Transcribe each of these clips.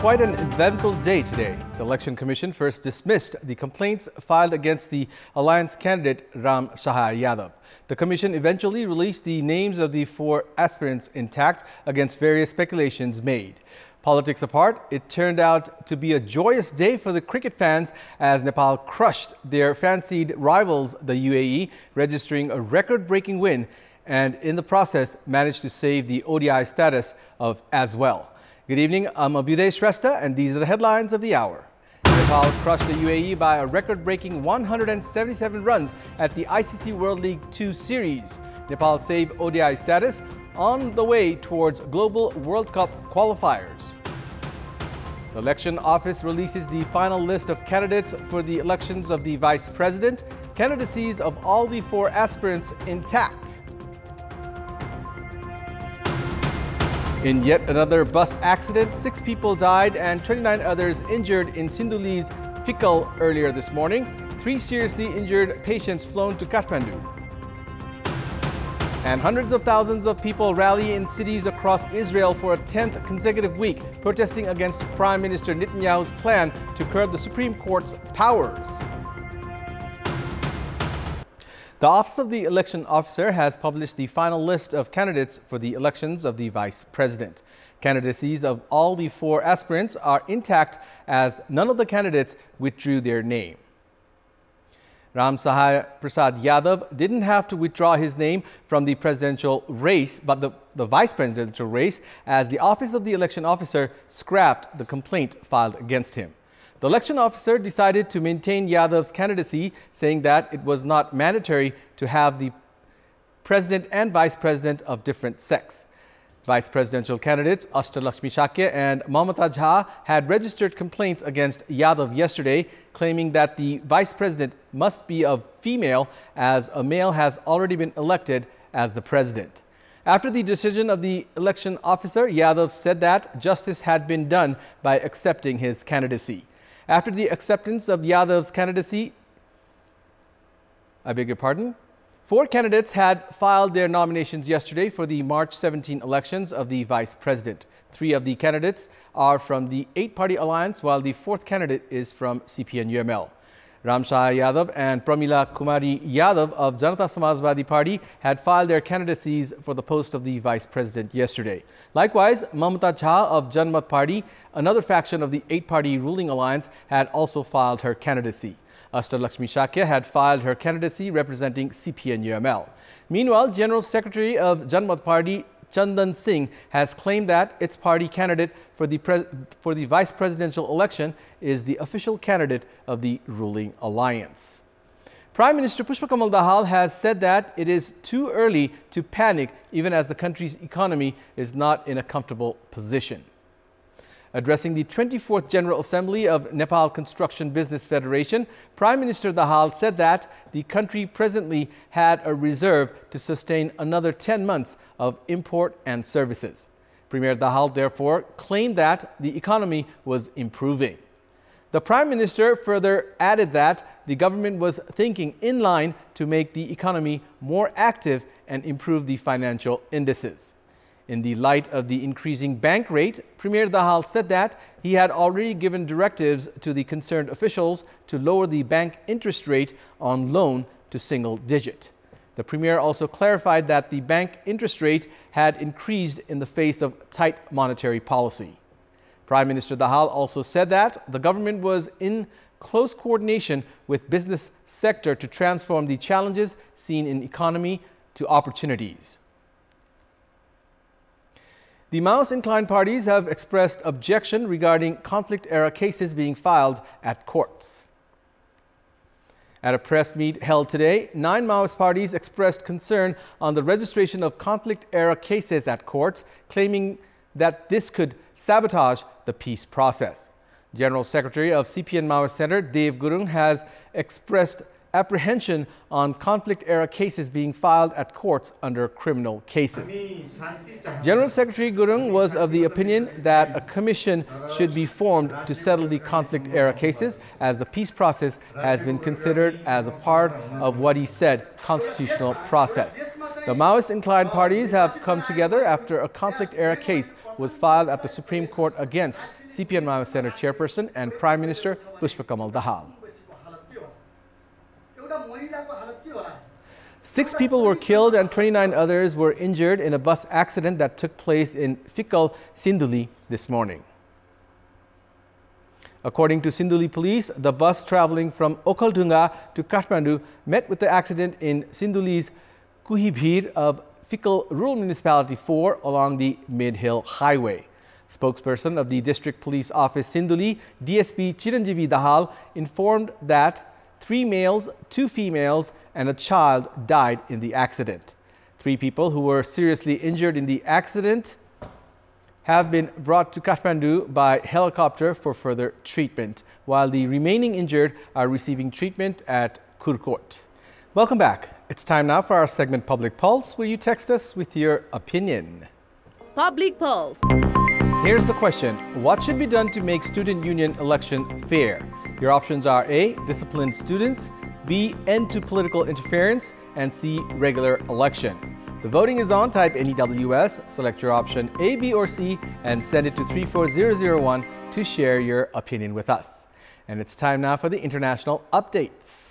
quite an eventful day today. The Election Commission first dismissed the complaints filed against the alliance candidate Ram Sahaya Yadav. The commission eventually released the names of the 4 aspirants intact against various speculations made. Politics apart, it turned out to be a joyous day for the cricket fans as Nepal crushed their fancied rivals, the UAE, registering a record-breaking win and in the process managed to save the ODI status as well. Good evening, I'm Abhyuday Shrestha and these are the headlines of the hour. Nepal crushed the UAE by a record-breaking 177 runs at the ICC World League 2 series. Nepal saved ODI status on the way towards Global World Cup qualifiers. The Election Office releases the final list of candidates for the elections of the Vice President. Candidacies of all the 4 aspirants intact. In yet another bus accident, 6 people died and 29 others injured in Sinduli's Fikal earlier this morning. 3 seriously injured patients flown to Kathmandu. And hundreds of thousands of people rally in cities across Israel for a 10th consecutive week, protesting against Prime Minister Netanyahu's plan to curb the Supreme Court's powers. The Office of the Election Officer has published the final list of candidates for the elections of the Vice President. Candidacies of all the 4 aspirants are intact as none of the candidates withdrew their name. Ram Sahaya Prasad Yadav didn't have to withdraw his name from the presidential race, but the vice presidential race, as the Office of the Election Officer scrapped the complaint filed against him. The election officer decided to maintain Yadav's candidacy, saying that it was not mandatory to have the president and vice president of different sex. Vice presidential candidates Ashtalakshmi Shakya and Mamata Jha had registered complaints against Yadav yesterday, claiming that the vice president must be a female as a male has already been elected as the president. After the decision of the election officer, Yadav said that justice had been done by accepting his candidacy. After the acceptance of Yadav's candidacy, 4 candidates had filed their nominations yesterday for the March 17 elections of the Vice President. 3 of the candidates are from the 8-party alliance, while the 4th candidate is from CPN-UML. Ram Sahaya Yadav and Pramila Kumari Yadav of Janata Samajwadi Party had filed their candidacies for the post of the Vice President yesterday. Likewise, Mamata Jha of Janmat Party, another faction of the 8-party ruling alliance, had also filed her candidacy. Ashtalakshmi Shakya had filed her candidacy representing CPN-UML. Meanwhile, General Secretary of Janmat Party, Chandan Singh, has claimed that its party candidate for the vice presidential election is the official candidate of the ruling alliance. Prime Minister Pushpa Kamal Dahal has said that it is too early to panic, even as the country's economy is not in a comfortable position. Addressing the 24th General Assembly of Nepal Construction Business Federation, Prime Minister Dahal said that the country presently had a reserve to sustain another 10 months of import and services. Premier Dahal therefore claimed that the economy was improving. The Prime Minister further added that the government was thinking in line to make the economy more active and improve the financial indices. In the light of the increasing bank rate, Premier Dahal said that he had already given directives to the concerned officials to lower the bank interest rate on loan to single digit. The Premier also clarified that the bank interest rate had increased in the face of tight monetary policy. Prime Minister Dahal also said that the government was in close coordination with business sector to transform the challenges seen in economy to opportunities. The Maoist-inclined parties have expressed objection regarding conflict-era cases being filed at courts. At a press meet held today, 9 Maoist parties expressed concern on the registration of conflict-era cases at courts, claiming that this could sabotage the peace process. General Secretary of CPN Maoist Center, Dev Gurung, has expressed apprehension on conflict-era cases being filed at courts under criminal cases. General Secretary Gurung was of the opinion that a commission should be formed to settle the conflict-era cases, as the peace process has been considered as a part of what he said constitutional process. The Maoist-inclined parties have come together after a conflict-era case was filed at the Supreme Court against CPN Maya Center chairperson and Prime Minister Pushpakamal Dahal. 6 people were killed and 29 others were injured in a bus accident that took place in Fikal, Sinduli this morning. According to Sinduli police, the bus traveling from Okhaldunga to Kathmandu met with the accident in Sinduli's Kuhibhir of Fikal Rural Municipality 4 along the Mid-Hill Highway. Spokesperson of the District Police Office Sinduli, DSP Chiranjeevi Dahal, informed that 3 males, 2 females and a child died in the accident. 3 people who were seriously injured in the accident have been brought to Kathmandu by helicopter for further treatment, while the remaining injured are receiving treatment at Kurkot. Welcome back. It's time now for our segment Public Pulse, where you text us with your opinion. Public Pulse. Here's the question. What should be done to make student union election fair? Your options are A, disciplined students, B, end to political interference, and C, regular election. The voting is on. Type NEWS, select your option A, B, or C, and send it to 34001 to share your opinion with us. And it's time now for the international updates.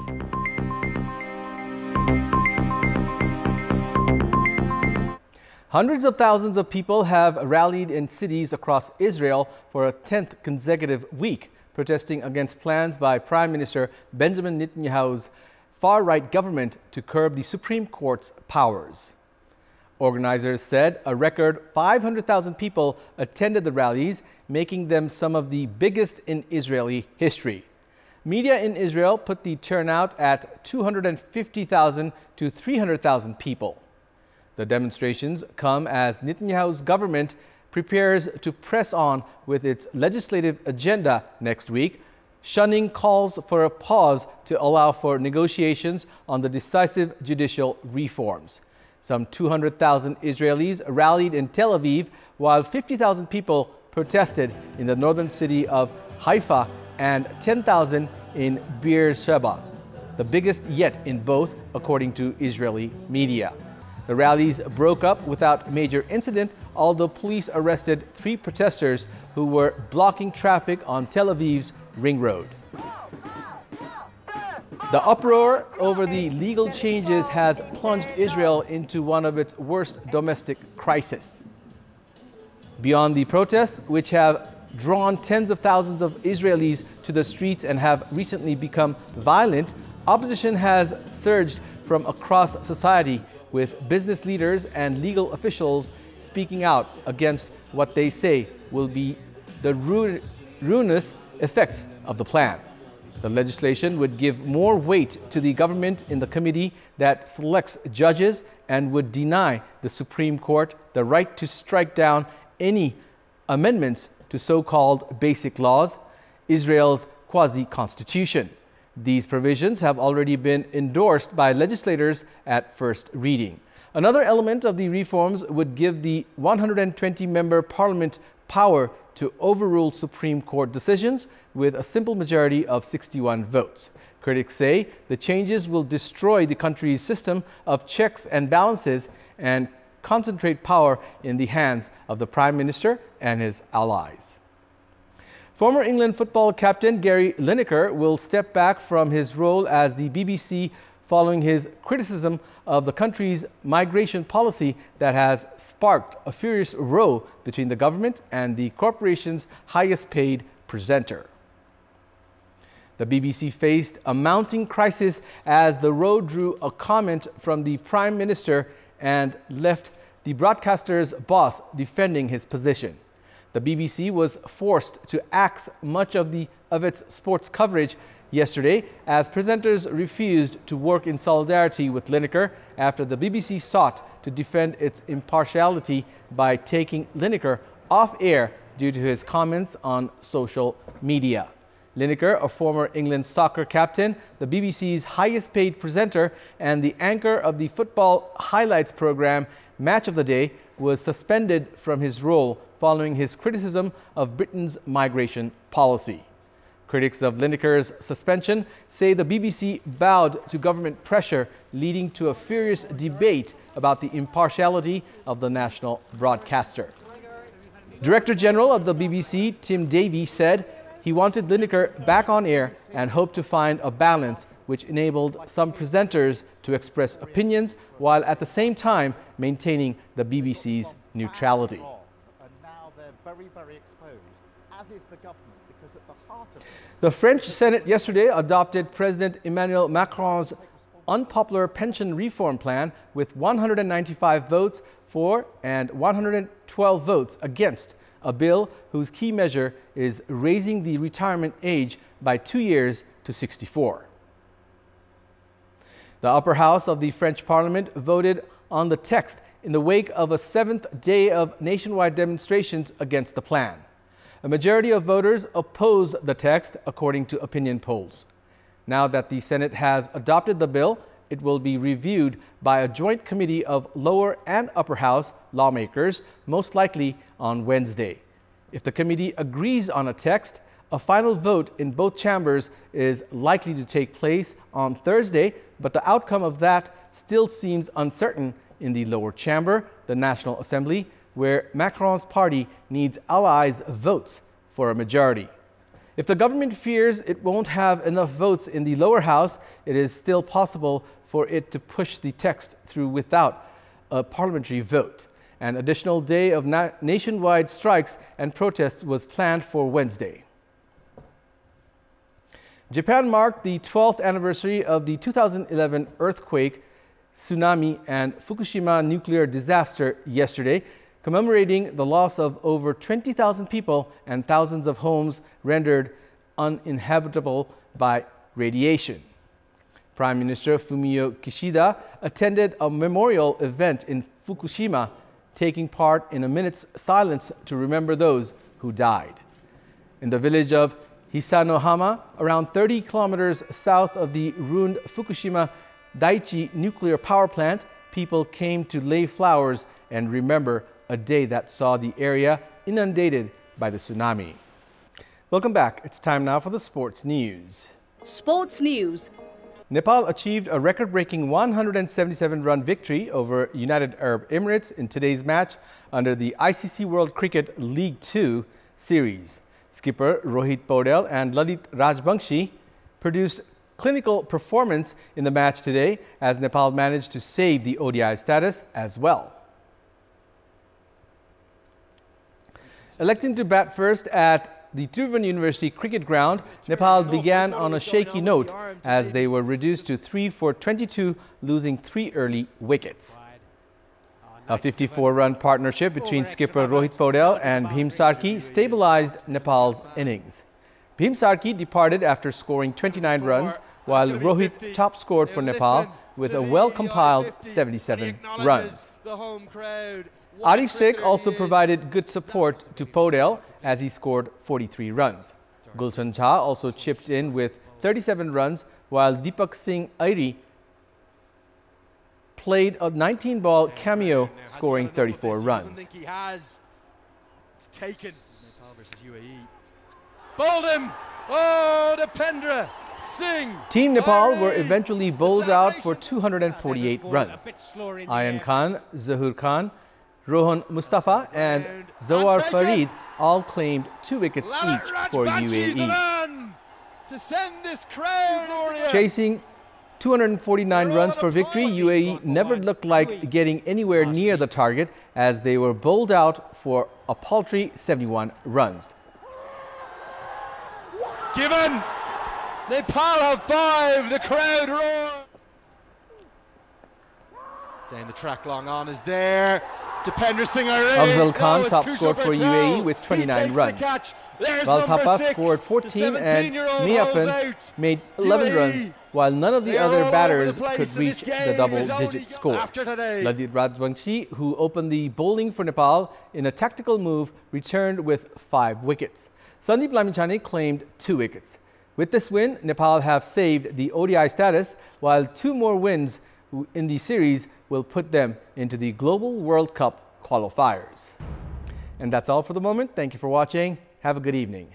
Hundreds of thousands of people have rallied in cities across Israel for a 10th consecutive week, protesting against plans by Prime Minister Benjamin Netanyahu's far-right government to curb the Supreme Court's powers. Organizers said a record 500,000 people attended the rallies, making them some of the biggest in Israeli history. Media in Israel put the turnout at 250,000 to 300,000 people. The demonstrations come as Netanyahu's government prepares to press on with its legislative agenda next week, shunning calls for a pause to allow for negotiations on the decisive judicial reforms. Some 200,000 Israelis rallied in Tel Aviv, while 50,000 people protested in the northern city of Haifa and 10,000 in Beersheba, the biggest yet in both, according to Israeli media. The rallies broke up without major incident, although police arrested 3 protesters who were blocking traffic on Tel Aviv's Ring Road. The uproar over the legal changes has plunged Israel into one of its worst domestic crises. Beyond the protests, which have drawn tens of thousands of Israelis to the streets and have recently become violent, opposition has surged from across society, with business leaders and legal officials speaking out against what they say will be the ruinous effects of the plan. The legislation would give more weight to the government in the committee that selects judges and would deny the Supreme Court the right to strike down any amendments to so-called basic laws, Israel's quasi-constitution. These provisions have already been endorsed by legislators at first reading. Another element of the reforms would give the 120-member parliament power to overrule Supreme Court decisions with a simple majority of 61 votes. Critics say the changes will destroy the country's system of checks and balances and concentrate power in the hands of the Prime Minister and his allies. Former England football captain Gary Lineker will step back from his role as the BBC following his criticism of the country's migration policy that has sparked a furious row between the government and the corporation's highest paid presenter. The BBC faced a mounting crisis as the row drew a comment from the Prime Minister and left the broadcaster's boss defending his position. The BBC was forced to axe much of its sports coverage yesterday as presenters refused to work in solidarity with Lineker after the BBC sought to defend its impartiality by taking Lineker off air due to his comments on social media. Lineker, a former England soccer captain, the BBC's highest paid presenter and the anchor of the football highlights program Match of the Day, was suspended from his role following his criticism of Britain's migration policy. Critics of Lineker's suspension say the BBC bowed to government pressure, leading to a furious debate about the impartiality of the national broadcaster. Director General of the BBC, Tim Davie, said he wanted Lineker back on air and hoped to find a balance which enabled some presenters to express opinions while at the same time maintaining the BBC's neutrality. The French Senate yesterday adopted President Emmanuel Macron's unpopular pension reform plan with 195 votes for and 112 votes against a bill whose key measure is raising the retirement age by 2 years to 64. The upper house of the French Parliament voted on the text in the wake of a 7th day of nationwide demonstrations against the plan. A majority of voters oppose the text, according to opinion polls. Now that the Senate has adopted the bill, it will be reviewed by a joint committee of lower and upper house lawmakers, most likely on Wednesday. If the committee agrees on a text, a final vote in both chambers is likely to take place on Thursday, but the outcome of that still seems uncertain in the lower chamber, the National Assembly, where Macron's party needs allies' votes for a majority. If the government fears it won't have enough votes in the lower house, it is still possible for it to push the text through without a parliamentary vote. An additional day of nationwide strikes and protests was planned for Wednesday. Japan marked the 12th anniversary of the 2011 earthquake, tsunami, and Fukushima nuclear disaster yesterday, commemorating the loss of over 20,000 people and thousands of homes rendered uninhabitable by radiation. Prime Minister Fumio Kishida attended a memorial event in Fukushima, taking part in a minute's silence to remember those who died. In the village of Hisanohama, around 30 kilometers south of the ruined Fukushima Daiichi nuclear power plant, people came to lay flowers and remember a day that saw the area inundated by the tsunami. Welcome back. It's time now for the sports news. Sports news. Nepal achieved a record-breaking 177-run victory over United Arab Emirates in today's match under the ICC World Cricket League 2 series. Skipper Rohit Paudel and Lalit Rajbangshi produced clinical performance in the match today as Nepal managed to save the ODI status as well. Electing to bat first at the Tribhuvan University Cricket Ground, Nepal began on a shaky note as they were reduced to 3 for 22, losing 3 early wickets. A 54-run partnership between skipper Rohit Paudel and Bhim Sarkey stabilized Nepal's innings. Bhim Sarkey departed after scoring 29 runs, while Rohit top-scored for Nepal with a well-compiled 77 runs. Arif Sheikh also provided good support to Paudel as he scored 43 runs. Gulshan Jha also chipped in with 37 runs, while Deepak Singh Airi played a 19-ball cameo, scoring 34 runs. It's taken. Nepal versus UAE. Bowled him! Oh, Dipendra Singh! Team Nepal were eventually bowled out for 248 runs. Ayan Khan, Zahur Khan, Rohan Mustafa and Zohar Farid all claimed 2 wickets each for UAE. To send this crowd chasing 249 runs for victory, UAE never looked like getting anywhere near the target as they were bowled out for a paltry 71 runs. Given! Nepal have 5, the crowd roar! Down the track, long on is there. Dipendra Singh Afzal Khan top scored for UAE with 29 runs. Valthapa scored 14 and Miapan made 11 runs, while none of the other batters could reach the double-digit score. Lalit Rajbangshi, who opened the bowling for Nepal in a tactical move, returned with 5 wickets. Sandeep Lamichhane claimed 2 wickets. With this win, Nepal have saved the ODI status, while 2 more wins in the series will put them into the Global World Cup qualifiers. And that's all for the moment. Thank you for watching. Have a good evening.